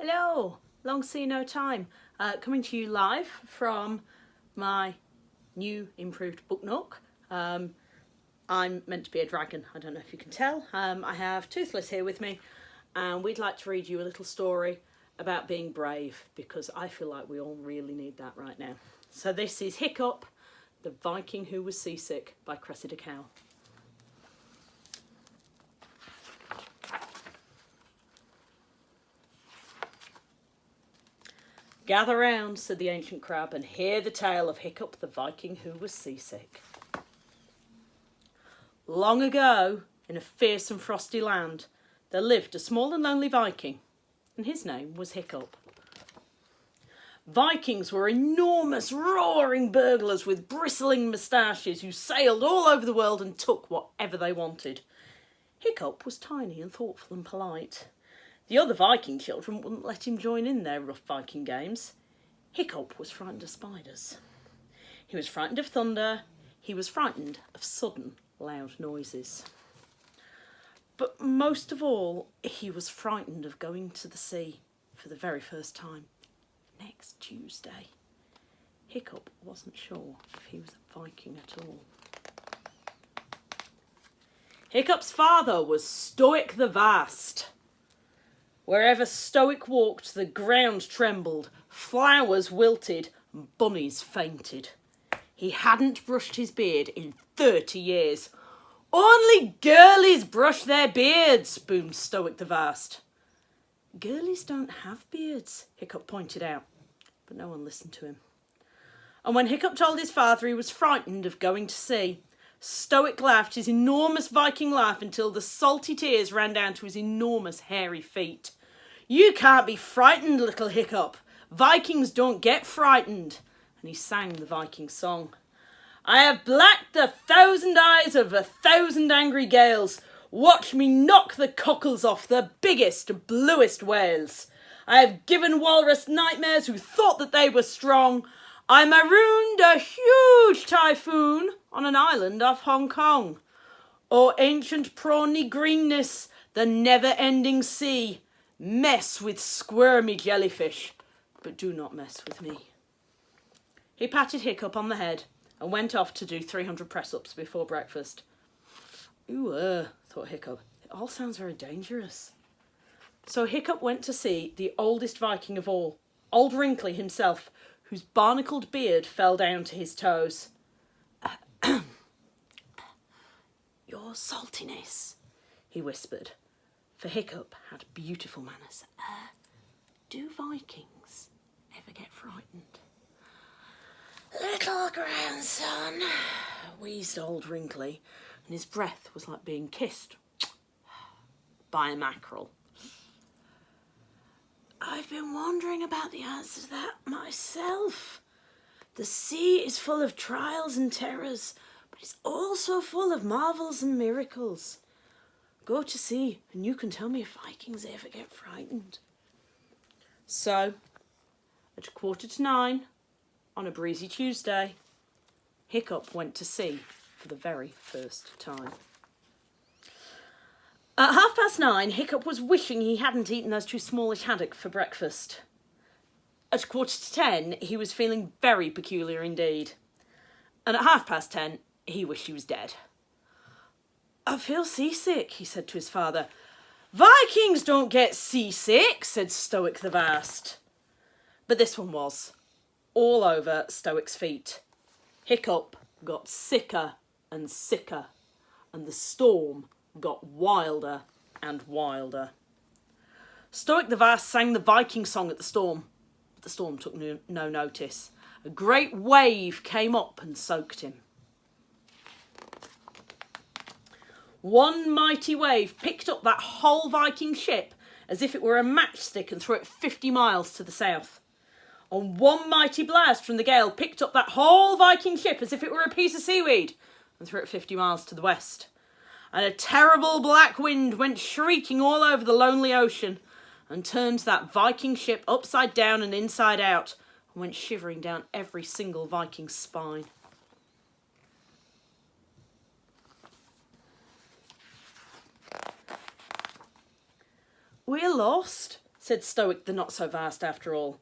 Hello, long see no time. Coming to you live from my new improved book nook. I'm meant to be a dragon, I don't know if you can tell. I have Toothless here with me, and we'd like to read you a little story about being brave, because I feel like we all really need that right now. So this is Hiccup, the Viking who was seasick, by Cressida Cowell. Gather round, said the ancient crab, and hear the tale of Hiccup, the Viking who was seasick. Long ago, in a fierce and frosty land, there lived a small and lonely Viking, and his name was Hiccup. Vikings were enormous, roaring burglars with bristling moustaches who sailed all over the world and took whatever they wanted. Hiccup was tiny and thoughtful and polite. The other Viking children wouldn't let him join in their rough Viking games. Hiccup was frightened of spiders. He was frightened of thunder. He was frightened of sudden, loud noises. But most of all, he was frightened of going to the sea for the very first time next Tuesday. Hiccup wasn't sure if he was a Viking at all. Hiccup's father was Stoic the Vast. Wherever Stoic walked, the ground trembled, flowers wilted, and bunnies fainted. He hadn't brushed his beard in 30 years. Only girlies brush their beards, boomed Stoic the Vast. Girlies don't have beards, Hiccup pointed out, but no one listened to him. And when Hiccup told his father he was frightened of going to sea, Stoic laughed his enormous Viking laugh until the salty tears ran down to his enormous hairy feet. You can't be frightened, little Hiccup. Vikings don't get frightened. And he sang the Viking song. I have blacked the 1,000 eyes of 1,000 angry gales. Watch me knock the cockles off the biggest, bluest whales. I have given walrus nightmares who thought that they were strong. I marooned a huge typhoon on an island off Hong Kong. O ancient prawny greenness, the never-ending sea, mess with squirmy jellyfish, but do not mess with me. He patted Hiccup on the head and went off to do 300 press-ups before breakfast. Ooh, thought Hiccup, it all sounds very dangerous. So Hiccup went to see the oldest Viking of all, Old Wrinkly himself, whose barnacled beard fell down to his toes. Your saltiness, he whispered, for Hiccup had beautiful manners. Do Vikings ever get frightened? Little grandson, wheezed Old Wrinkly, and his breath was like being kissed by a mackerel. I've been wondering about the answer to that myself. The sea is full of trials and terrors, but it's also full of marvels and miracles. Go to sea and you can tell me if Vikings ever get frightened. So, at 9:15 on a breezy Tuesday, Hiccup went to sea for the very first time. At 9:30, Hiccup was wishing he hadn't eaten those two smallish haddock for breakfast. At 9:45, he was feeling very peculiar indeed. And at 10:30, he wished he was dead. I feel seasick, he said to his father. Vikings don't get seasick, said Stoic the Vast. But this one was all over Stoic's feet. Hiccup got sicker and sicker, and the storm got wilder and wilder. Stoic the Vast sang the Viking song at the storm, but the storm took no notice. A great wave came up and soaked him. One mighty wave picked up that whole Viking ship as if it were a matchstick and threw it 50 miles to the south. And one mighty blast from the gale picked up that whole Viking ship as if it were a piece of seaweed and threw it 50 miles to the west. And a terrible black wind went shrieking all over the lonely ocean and turned that Viking ship upside down and inside out and went shivering down every single Viking's spine. We're lost, said Stoic the not-so-vast after all.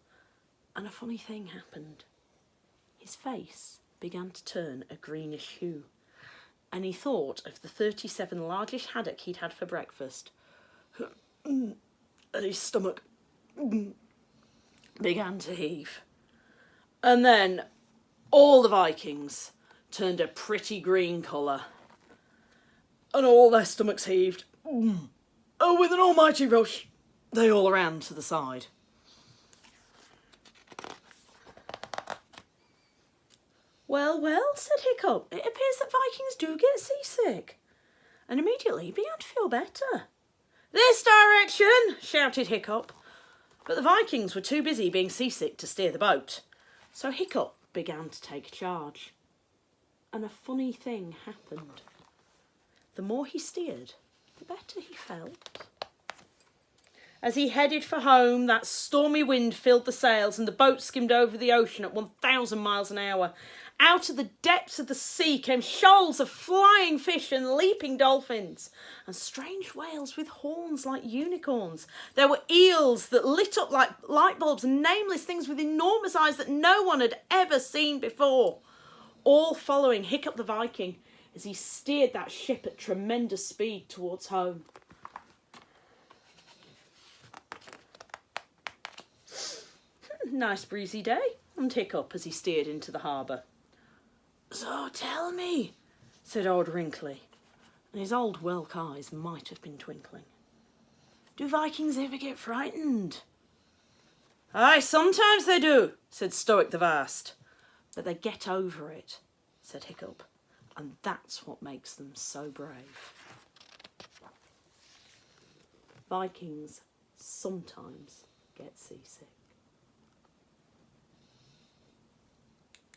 And a funny thing happened. His face began to turn a greenish hue, and he thought of the 37 largest haddock he'd had for breakfast. And his stomach began to heave. And then all the Vikings turned a pretty green colour, and all their stomachs heaved. Oh, with an almighty rush, they all ran to the side. Well, well, said Hiccup, it appears that Vikings do get seasick. And immediately he began to feel better. This direction, shouted Hiccup. But the Vikings were too busy being seasick to steer the boat. So Hiccup began to take charge. And a funny thing happened. The more he steered, the better he felt. As he headed for home, that stormy wind filled the sails and the boat skimmed over the ocean at 1,000 miles an hour. Out of the depths of the sea came shoals of flying fish and leaping dolphins, and strange whales with horns like unicorns. There were eels that lit up like light bulbs, and nameless things with enormous eyes that no one had ever seen before, all following Hiccup the Viking as he steered that ship at tremendous speed towards home. Nice breezy day, and Hiccup as he steered into the harbour. So tell me, said old Wrinkly, and his old whelk eyes might have been twinkling. Do Vikings ever get frightened? Aye, sometimes they do, said Stoic the Vast. But they get over it, said Hiccup, and that's what makes them so brave. Vikings sometimes get seasick.